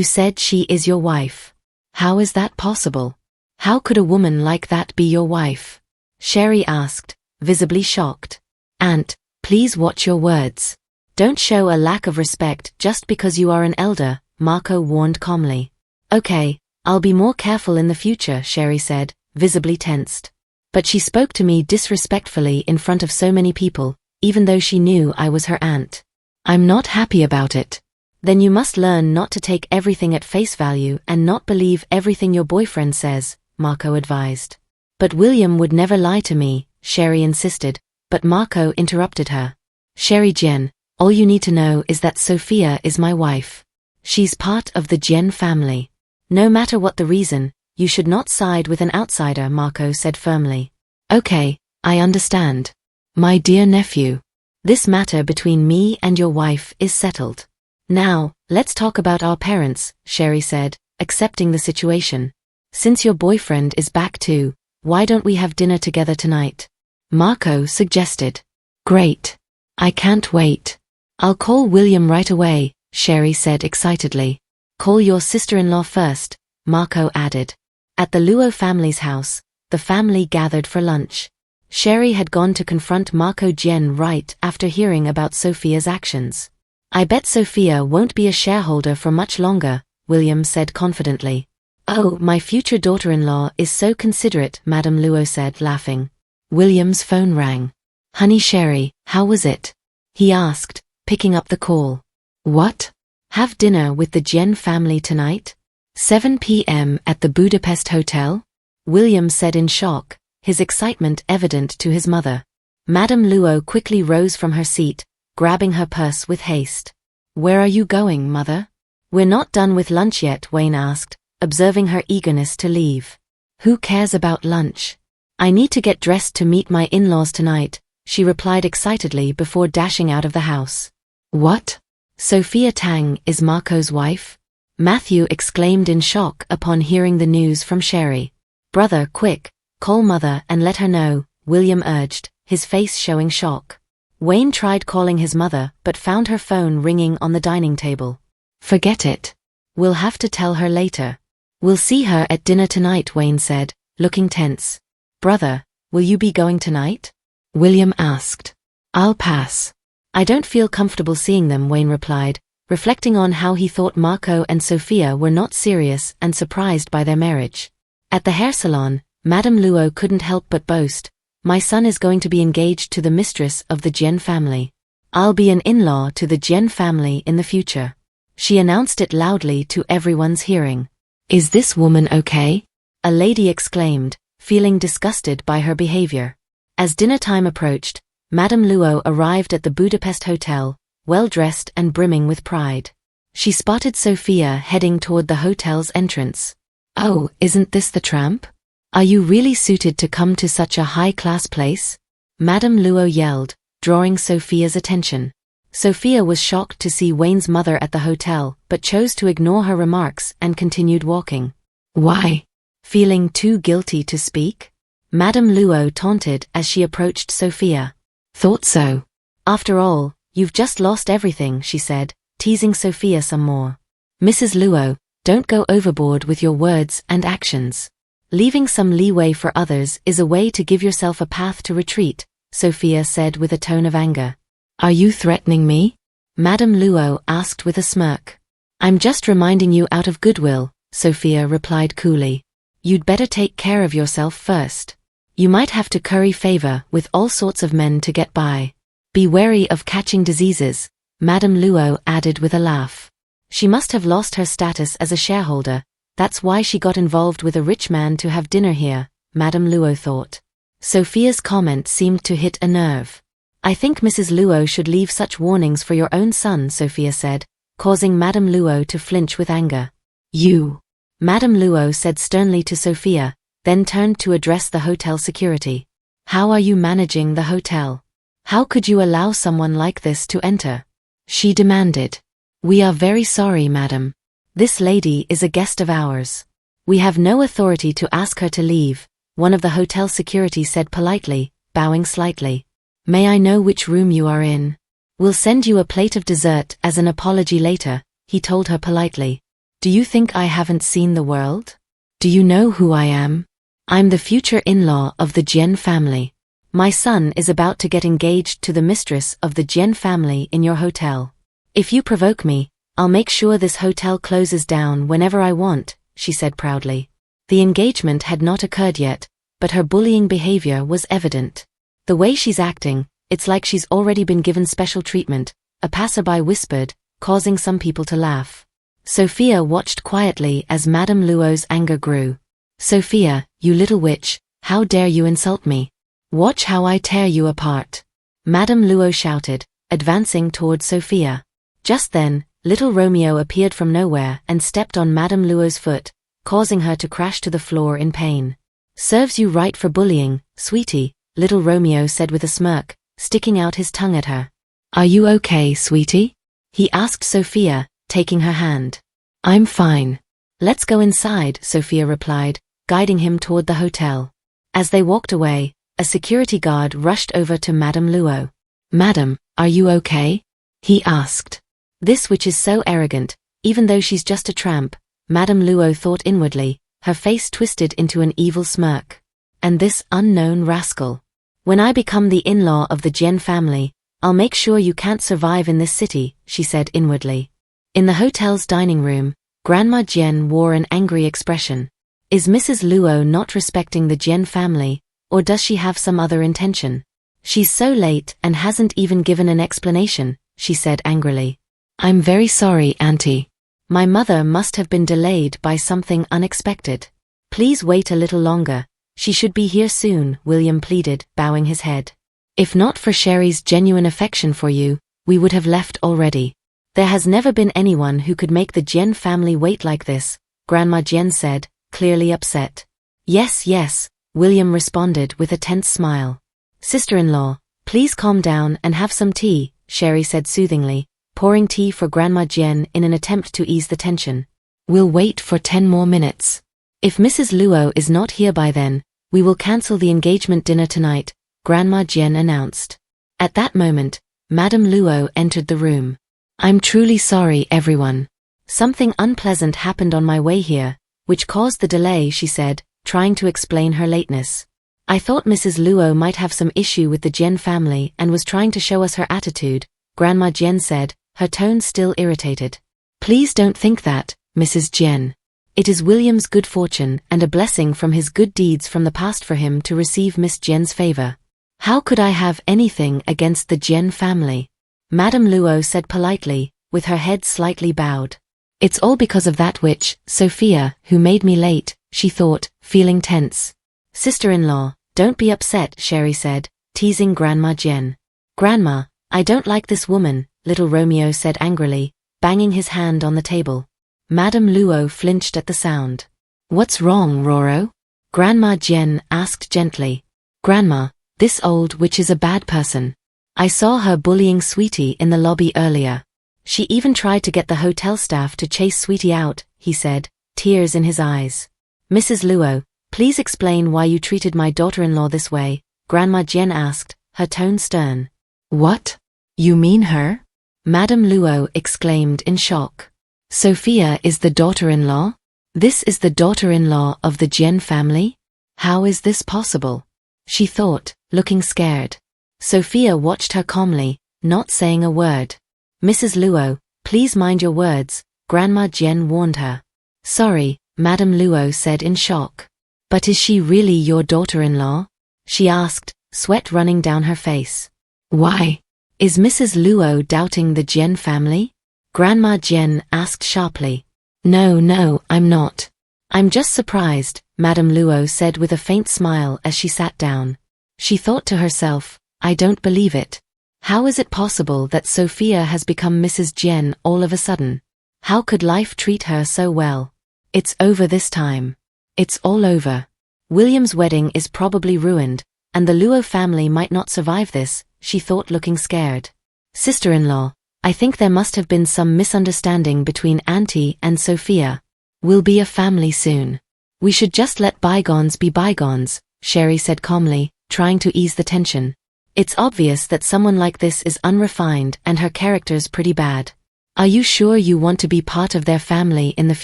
said she is your wife. How is that possible? How could a woman like that be your wife? Sherry asked, visibly shocked. Aunt, please watch your words. Don't show a lack of respect just because you are an elder, Marco warned calmly. Okay, I'll be more careful in the future, Sherry said, visibly tensed. But she spoke to me disrespectfully in front of so many people, even though she knew I was her aunt. I'm not happy about it. Then you must learn not to take everything at face value and not believe everything your boyfriend says, Marco advised. But William would never lie to me, Sherry insisted, but Marco interrupted her. Sherry Jen, All you need to know is that Sophia is my wife. She's part of the Jen family. No matter what the reason, you should not side with an outsider, Marco said firmly. Okay, I understand. My dear nephew. This matter between me and your wife is settled. Now, let's talk about our parents, Sherry said, accepting the situation. Since your boyfriend is back too, why don't we have dinner together tonight? Marco suggested. Great. I can't wait. I'll call William right away, Sherry said excitedly. Call your sister-in-law first, Marco added. At the Luo family's house, the family gathered for lunch. Sherry had gone to confront Marco Jen right after hearing about Sophia's actions. I bet Sophia won't be a shareholder for much longer, William said confidently. Oh, my future daughter-in-law is so considerate, Madame Luo said, laughing. William's phone rang. Honey Sherry, how was it? He asked, picking up the call. What? Have dinner with the Jen family tonight? 7 p.m. at the Budapest Hotel? William said in shock, his excitement evident to his mother. Madame Luo quickly rose from her seat, grabbing her purse with haste. Where are you going, mother? We're not done with lunch yet, Wayne asked, observing her eagerness to leave. Who cares about lunch? I need to get dressed to meet my in-laws tonight, she replied excitedly before dashing out of the house. What? Sophia Tang is Marco's wife? Matthew exclaimed in shock upon hearing the news from Sherry. Brother, quick, call mother and let her know, William urged, his face showing shock. Wayne tried calling his mother but found her phone ringing on the dining table. Forget it. We'll have to tell her later. We'll see her at dinner tonight, Wayne said, looking tense. Brother, will you be going tonight? William asked. I'll pass. I don't feel comfortable seeing them, Wayne replied, reflecting on how he thought Marco and Sophia were not serious and surprised by their marriage. At the hair salon, Madame Luo couldn't help but boast, my son is going to be engaged to the mistress of the Jen family. I'll be an in-law to the Jen family in the future. She announced it loudly to everyone's hearing. Is this woman okay? A lady exclaimed, feeling disgusted by her behavior. As dinner time approached, Madame Luo arrived at the Budapest Hotel, well-dressed and brimming with pride. She spotted Sophia heading toward the hotel's entrance. Oh, isn't this the tramp? Are you really suited to come to such a high-class place? Madame Luo yelled, drawing Sophia's attention. Sophia was shocked to see Wayne's mother at the hotel, but chose to ignore her remarks and continued walking. Why? Feeling too guilty to speak? Madame Luo taunted as she approached Sophia. Thought so. After all, you've just lost everything, she said, teasing Sophia some more. Mrs. Luo, don't go overboard with your words and actions. Leaving some leeway for others is a way to give yourself a path to retreat, Sophia said with a tone of anger. Are you threatening me? Madame Luo asked with a smirk. I'm just reminding you out of goodwill, Sophia replied coolly. You'd better take care of yourself first. You might have to curry favor with all sorts of men to get by. Be wary of catching diseases, Madame Luo added with a laugh. She must have lost her status as a shareholder. That's why she got involved with a rich man to have dinner here, Madame Luo thought. Sophia's comment seemed to hit a nerve. I think Mrs. Luo should leave such warnings for your own son, Sophia said, causing Madame Luo to flinch with anger. You. Madame Luo said sternly to Sophia, then turned to address the hotel security. How are you managing the hotel? How could you allow someone like this to enter? She demanded. We are very sorry, madam. This lady is a guest of ours. We have no authority to ask her to leave, one of the hotel security said politely, bowing slightly. May I know which room you are in? We'll send you a plate of dessert as an apology later, he told her politely. Do you think I haven't seen the world? Do you know who I am? I'm the future in-law of the Jen family. My son is about to get engaged to the mistress of the Jen family in your hotel. If you provoke me, I'll make sure this hotel closes down whenever I want, she said proudly. The engagement had not occurred yet, but her bullying behavior was evident. The way she's acting, it's like she's already been given special treatment, a passerby whispered, causing some people to laugh. Sophia watched quietly as Madame Luo's anger grew. Sophia, you little witch, how dare you insult me? Watch how I tear you apart. Madame Luo shouted, advancing toward Sophia. Just then, little Romeo appeared from nowhere and stepped on Madame Luo's foot, causing her to crash to the floor in pain. "Serves you right for bullying, sweetie," little Romeo said with a smirk, sticking out his tongue at her. "Are you okay, sweetie?" he asked Sophia, taking her hand. "I'm fine. Let's go inside," Sophia replied, guiding him toward the hotel. As they walked away, a security guard rushed over to Madame Luo. "Madam, are you okay?" he asked. This witch is so arrogant, even though she's just a tramp, Madame Luo thought inwardly, her face twisted into an evil smirk. And this unknown rascal. "When I become the in-law of the Jian family, I'll make sure you can't survive in this city," she said inwardly. In the hotel's dining room, Grandma Jian wore an angry expression. Is Mrs. Luo not respecting the Jian family, or does she have some other intention? "She's so late and hasn't even given an explanation," she said angrily. "I'm very sorry, Auntie. My mother must have been delayed by something unexpected. Please wait a little longer. She should be here soon," William pleaded, bowing his head. "If not for Sherry's genuine affection for you, we would have left already. There has never been anyone who could make the Jian family wait like this," Grandma Jian said, clearly upset. "Yes, yes," William responded with a tense smile. "Sister-in-law, please calm down and have some tea," Sherry said soothingly, pouring tea for Grandma Jian in an attempt to ease the tension. "We'll wait for 10 more minutes. If Mrs. Luo is not here by then, we will cancel the engagement dinner tonight," Grandma Jian announced. At that moment, Madame Luo entered the room. "I'm truly sorry, everyone. Something unpleasant happened on my way here, which caused the delay," she said, trying to explain her lateness. "I thought Mrs. Luo might have some issue with the Jian family and was trying to show us her attitude," Grandma Jian said, her tone still irritated. "Please don't think that, Mrs. Jian. It is William's good fortune and a blessing from his good deeds from the past for him to receive Miss Jian's favor. How could I have anything against the Jian family?" Madame Luo said politely, with her head slightly bowed. "It's all because of that witch, Sophia, who made me late," she thought, feeling tense. "Sister-in-law, don't be upset," Sherry said, teasing Grandma Jian. "Grandma, I don't like this woman," little Romeo said angrily, banging his hand on the table. Madame Luo flinched at the sound. "What's wrong, Roro?" Grandma Jian asked gently. "Grandma, this old witch is a bad person. I saw her bullying Sweetie in the lobby earlier. She even tried to get the hotel staff to chase Sweetie out," he said, tears in his eyes. "Mrs. Luo, please explain why you treated my daughter-in-law this way," Grandma Jian asked, her tone stern. "What? You mean her?" Madame Luo exclaimed in shock. "Sophia is the daughter-in-law? This is the daughter-in-law of the Jian family? How is this possible?" she thought, looking scared. Sophia watched her calmly, not saying a word. "Mrs. Luo, please mind your words," Grandma Jian warned her. "Sorry," Madame Luo said in shock. "But is she really your daughter-in-law?" she asked, sweat running down her face. "Why? Is Mrs. Luo doubting the Jian family?" Grandma Jian asked sharply. No, I'm not. I'm just surprised," Madame Luo said with a faint smile as she sat down. She thought to herself, "I don't believe it. How is it possible that Sophia has become Mrs. Jian all of a sudden? How could life treat her so well? It's over this time. It's all over. William's wedding is probably ruined, and the Luo family might not survive this," she thought, looking scared. "Sister-in-law, I think there must have been some misunderstanding between Auntie and Sophia. We'll be a family soon. We should just let bygones be bygones," Sherry said calmly, trying to ease the tension. "It's obvious that someone like this is unrefined and her character's pretty bad. Are you sure you want to be part of their family in the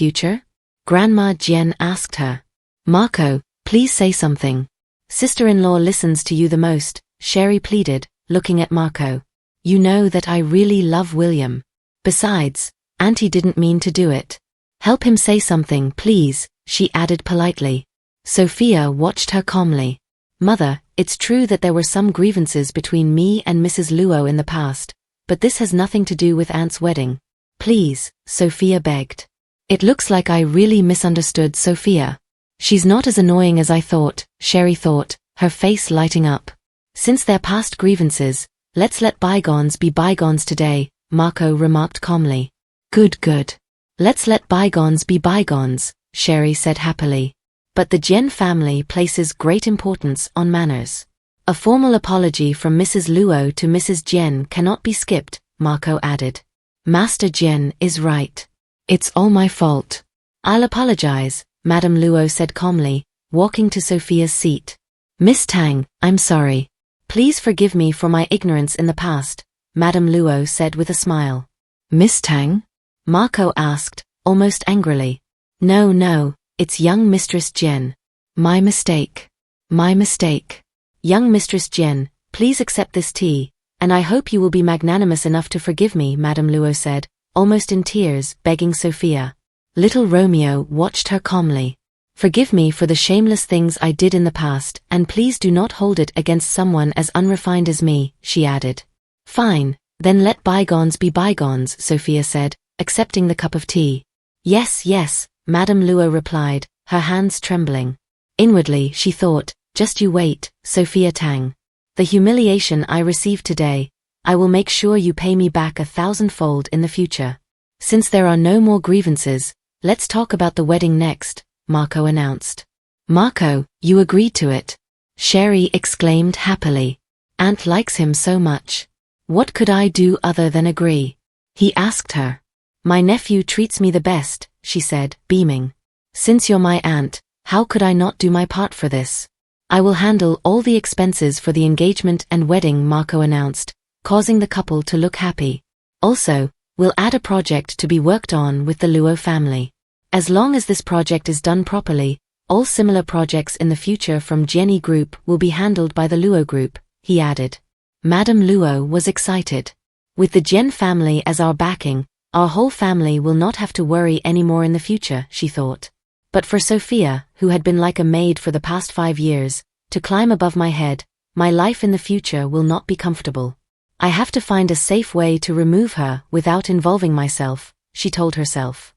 future?" Grandma Jian asked her. "Marco, please say something. Sister-in-law listens to you the most," Sherry pleaded, looking at Marco. "You know that I really love William. Besides, Auntie didn't mean to do it. Help him say something, please," she added politely. Sophia watched her calmly. "Mother, it's true that there were some grievances between me and Mrs. Luo in the past, but this has nothing to do with Aunt's wedding. Please," Sophia begged. "It looks like I really misunderstood Sophia. She's not as annoying as I thought," Sherry thought, her face lighting up. "Since their past grievances, Let's let bygones be bygones today, Marco remarked calmly. Good. Let's let bygones be bygones, Sherry said happily. But the Jen family places great importance on manners. A formal apology from Mrs. Luo to Mrs. Jen cannot be skipped, Marco added. Master Jen is right. It's all my fault. I'll apologize, Madame Luo said calmly, walking to Sophia's seat. Miss Tang, I'm sorry. Please forgive me for my ignorance in the past, Madame Luo said with a smile. Miss Tang? Marco asked, almost angrily. No, it's young Mistress Jen. My mistake. Young Mistress Jen, please accept this tea, and I hope you will be magnanimous enough to forgive me, Madame Luo said, almost in tears, begging Sophia. Little Romeo watched her calmly. Forgive me for the shameless things I did in the past, and please do not hold it against someone as unrefined as me, she added. Fine, then let bygones be bygones, Sophia said, accepting the cup of tea. Yes, Madame Luo replied, her hands trembling. Inwardly, she thought, just you wait, Sophia Tang. The humiliation I received today, I will make sure you pay me back 1,000-fold in the future. Since there are no more grievances, let's talk about the wedding next, Marco announced. Marco, you agreed to it. Sherry exclaimed happily. Aunt likes him so much. What could I do other than agree? He asked her. My nephew treats me the best, she said, beaming. Since you're my aunt, how could I not do my part for this? I will handle all the expenses for the engagement and wedding, Marco announced, causing the couple to look happy. Also, we'll add a project to be worked on with the Luo family. As long as this project is done properly, all similar projects in the future from Jenny Group will be handled by the Luo Group, he added. Madame Luo was excited. With the Jen family as our backing, our whole family will not have to worry anymore in the future, she thought. But for Sophia, who had been like a maid for the past 5 years, to climb above my head, my life in the future will not be comfortable. I have to find a safe way to remove her without involving myself, she told herself.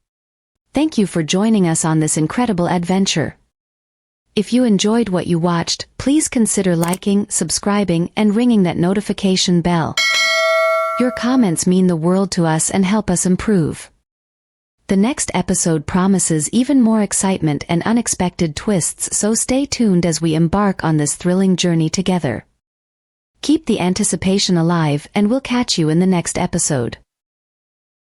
Thank you for joining us on this incredible adventure. If you enjoyed what you watched, please consider liking, subscribing, and ringing that notification bell. Your comments mean the world to us and help us improve. The next episode promises even more excitement and unexpected twists, so stay tuned as we embark on this thrilling journey together. Keep the anticipation alive, and we'll catch you in the next episode.